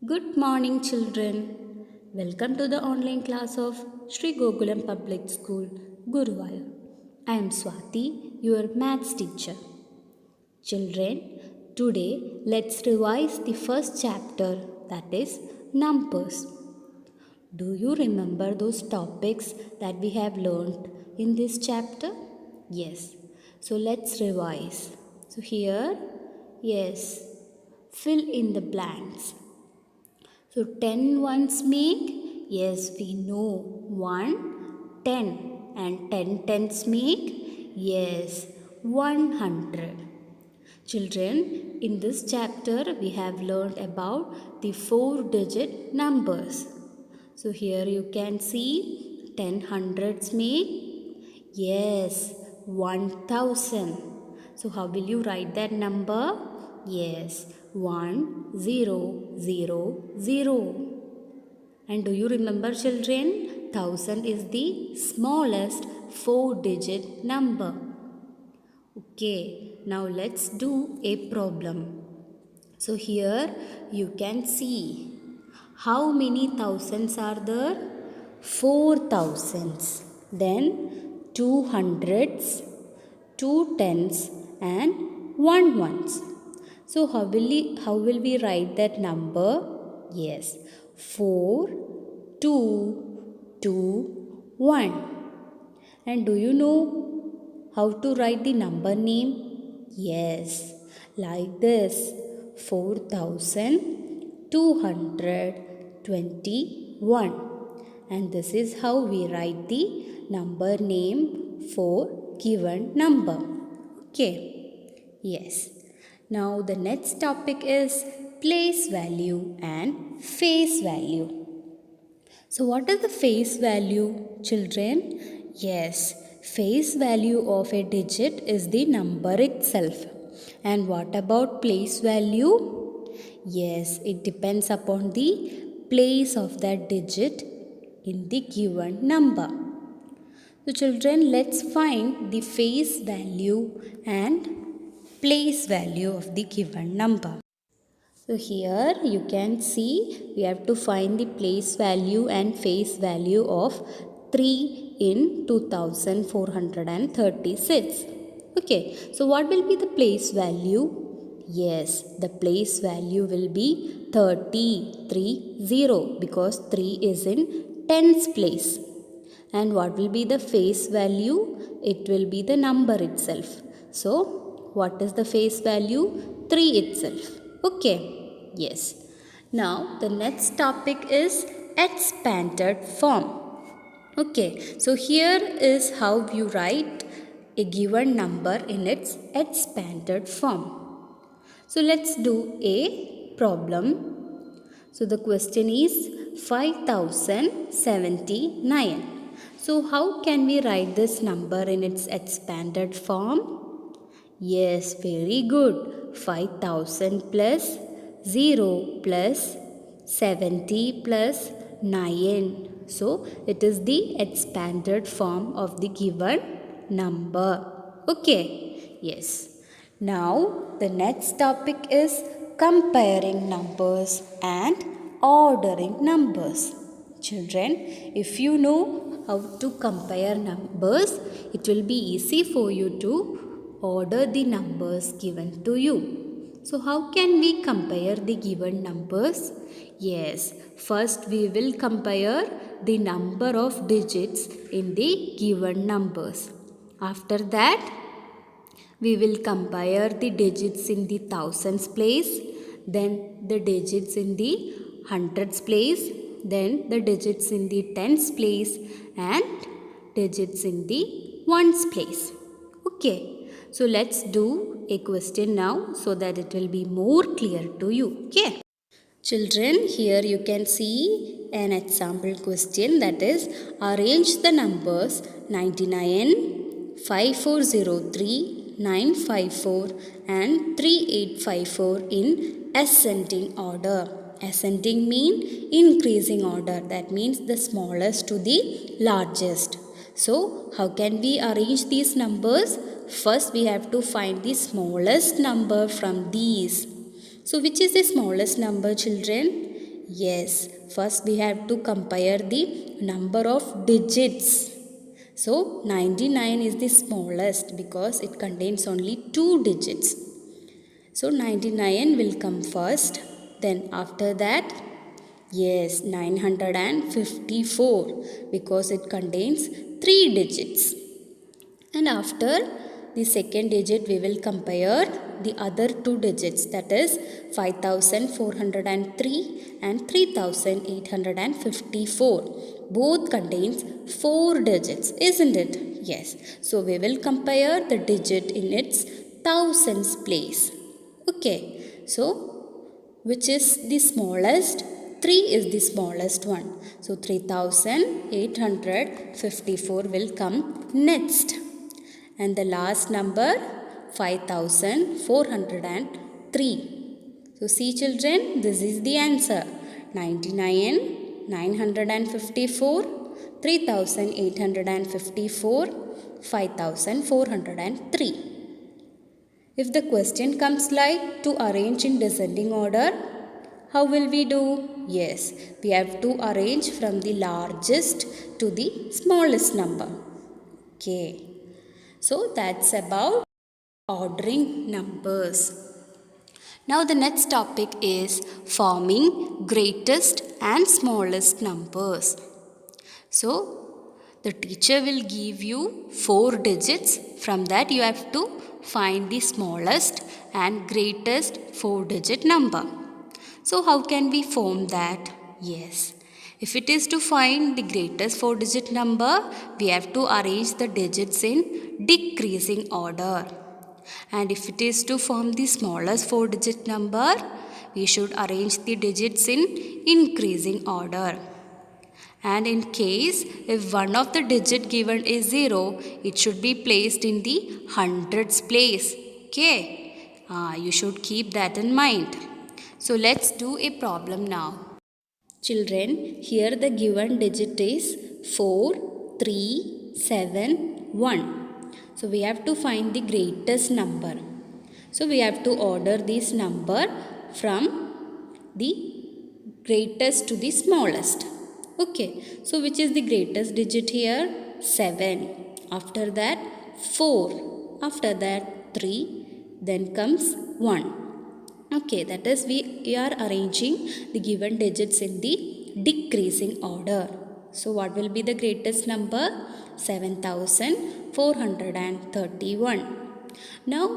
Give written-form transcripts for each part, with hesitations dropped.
Good morning, children. Welcome to the online class of Sri Gokulam Public School, Guruvayur. I am Swati, your maths teacher. Children, today let's revise the first chapter, that is numbers. Do you remember those topics that we have learned in this chapter? Yes. So let's revise. So here, yes, fill in the blanks. So 10 ones make, yes, we know 1, 10, and 10 tens make, yes, 100. Children, in this chapter we have learned about the 4-digit numbers. So here you can see 10 hundreds make, yes, 1000. So how will you write that number? Yes, 1000. And do you remember, children? 1000 is the smallest 4-digit number. Okay, now let's do a problem. So here you can see how many thousands are there? 4 thousands. Then 2 hundreds, 2 tens, and 1 ones. So how will we write that number? Yes, 4, 2, 2, 1. And do you know how to write the number name? Yes, like this, 4221. And this is how we write the number name for given number. Okay, yes. Now the next topic is place value and face value. So what is the face value, children? Yes, face value of a digit is the number itself. And what about place value? Yes, it depends upon the place of that digit in the given number. So children, let's find the face value and place value of the given number. So here you can see we have to find the place value and face value of 3 in 2436. Okay, so what will be the place value? Yes, the place value will be 30 because 3 is in tens place. And what will be the face value? It will be the number itself. So, what is the face value? 3 itself. Okay. Yes. Now, the next topic is expanded form. Okay. So, here is how you write a given number in its expanded form. So, let's do a problem. So, the question is 5079. So, how can we write this number in its expanded form? Yes, very good. 5000 plus 0 plus 70 plus 9. So, it is the expanded form of the given number. Okay, yes. Now, the next topic is comparing numbers and ordering numbers. Children, if you know how to compare numbers, it will be easy for you to order the numbers given to you. So how can we compare the given numbers? Yes, first we will compare the number of digits in the given numbers. After that, we will compare the digits in the thousands place, then the digits in the hundreds place, then the digits in the tens place, and digits in the ones place. Okay, so let's do a question now so that it will be more clear to you. Okay. Children, here you can see an example question, that is arrange the numbers 99, 5403, 954 and 3854 in ascending order. Ascending mean increasing order, that means the smallest to the largest. So how can we arrange these numbers? First we have to find the smallest number from these. So which is the smallest number, children? Yes, first we have to compare the number of digits. So 99 is the smallest because it contains only 2 digits. So 99 will come first. Then after that, yes, 954 because it contains 3 digits. And after the second digit, we will compare the other 2 digits, that is 5403 and 3854. Both contains 4 digits, isn't it? Yes. So we will compare the digit in its thousands place. Okay. So which is the smallest? 3 is the smallest one. So 3854 will come next. And the last number 5403. So see children, this is the answer. 99, 954, 3854, 5403. If the question comes like to arrange in descending order, how will we do? Yes, we have to arrange from the largest to the smallest number. Okay. So that's about ordering numbers. Now the next topic is forming greatest and smallest numbers. So the teacher will give you 4 digits. From that you have to find the smallest and greatest 4-digit number. So how can we form that? Yes. If it is to find the greatest 4-digit number, we have to arrange the digits in decreasing order. And if it is to form the smallest 4-digit number, we should arrange the digits in increasing order. And in case if one of the digit given is 0, it should be placed in the hundreds place. Okay? You should keep that in mind. So let's do a problem now. Children, here the given digit is 4, 3, 7, 1. So we have to find the greatest number. So we have to order this number from the greatest to the smallest. Okay, so which is the greatest digit here? 7. After that 4. After that 3. Then comes 1. Okay, that is we are arranging the given digits in the decreasing order. So what will be the greatest number? 7431. Now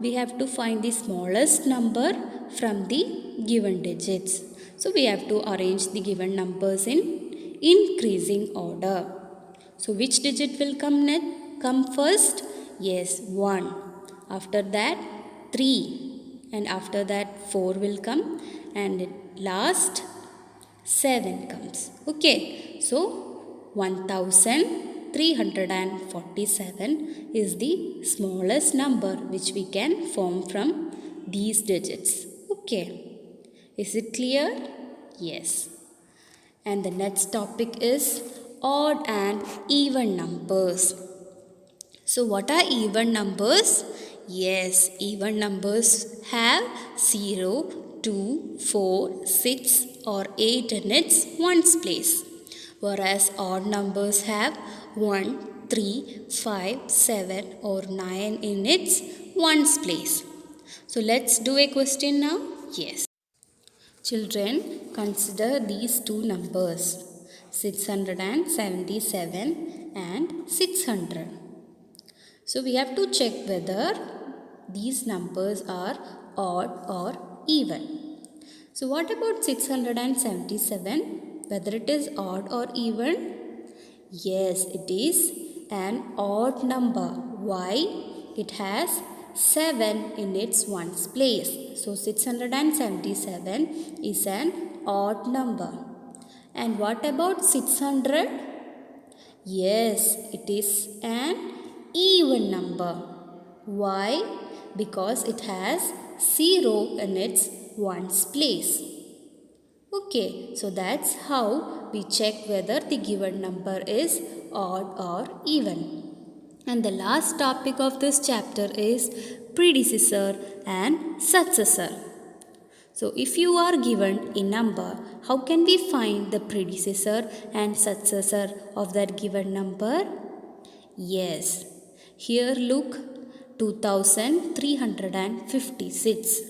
we have to find the smallest number from the given digits. So we have to arrange the given numbers in increasing order. So which digit will come first? Yes, 1. After that 3. And after that 4 will come. And last 7 comes. Okay. So 1347 is the smallest number which we can form from these digits. Okay. Is it clear? Yes. And the next topic is odd and even numbers. So what are even numbers? Yes, even numbers have 0, 2, 4, 6 or 8 in its ones place. Whereas odd numbers have 1, 3, 5, 7 or 9 in its ones place. So let's do a question now. Yes. Children, consider these two numbers 677 and 600. So we have to check whether these numbers are odd or even. So what about 677? Whether it is odd or even? Yes, it is an odd number. Why? It has 7 in its ones place. So 677 is an odd number. And what about 600? Yes, it is an even number. Why? Because it has 0 in its ones place. Okay, so that's how we check whether the given number is odd or even. And the last topic of this chapter is predecessor and successor. So if you are given a number, how can we find the predecessor and successor of that given number? Yes, here look 2356.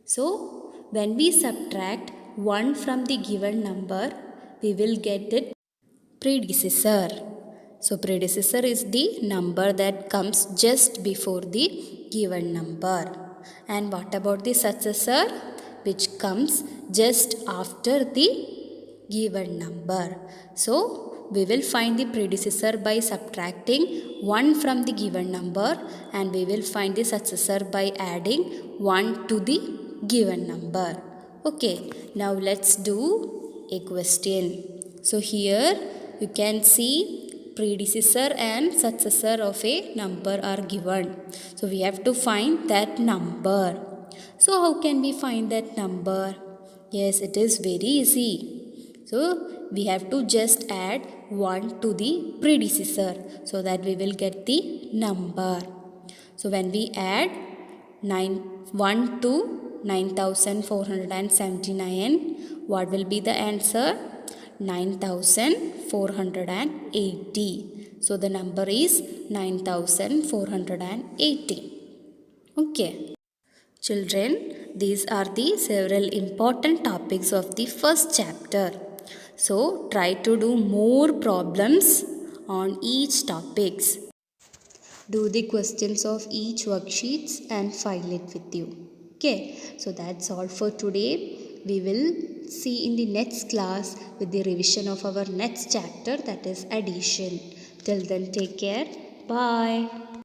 So when we subtract 1 from the given number, we will get it predecessor. So predecessor is the number that comes just before the given number. And what about the successor, which comes just after the given number? So we will find the predecessor by subtracting 1 from the given number, and we will find the successor by adding 1 to the given number. Okay, now let's do a question. So here you can see predecessor and successor of a number are given. So we have to find that number. So how can we find that number? Yes, it is very easy. So we have to just add 1 to the predecessor so that we will get the number. So when we add 1 to 9479, what will be the answer? 9480. So the number is 9480. Okay. Children, these are the several important topics of the first chapter. So try to do more problems on each topics. Do the questions of each worksheets and file it with you. Okay, so that's all for today. We will see in the next class with the revision of our next chapter, that is addition. Till then, take care. Bye.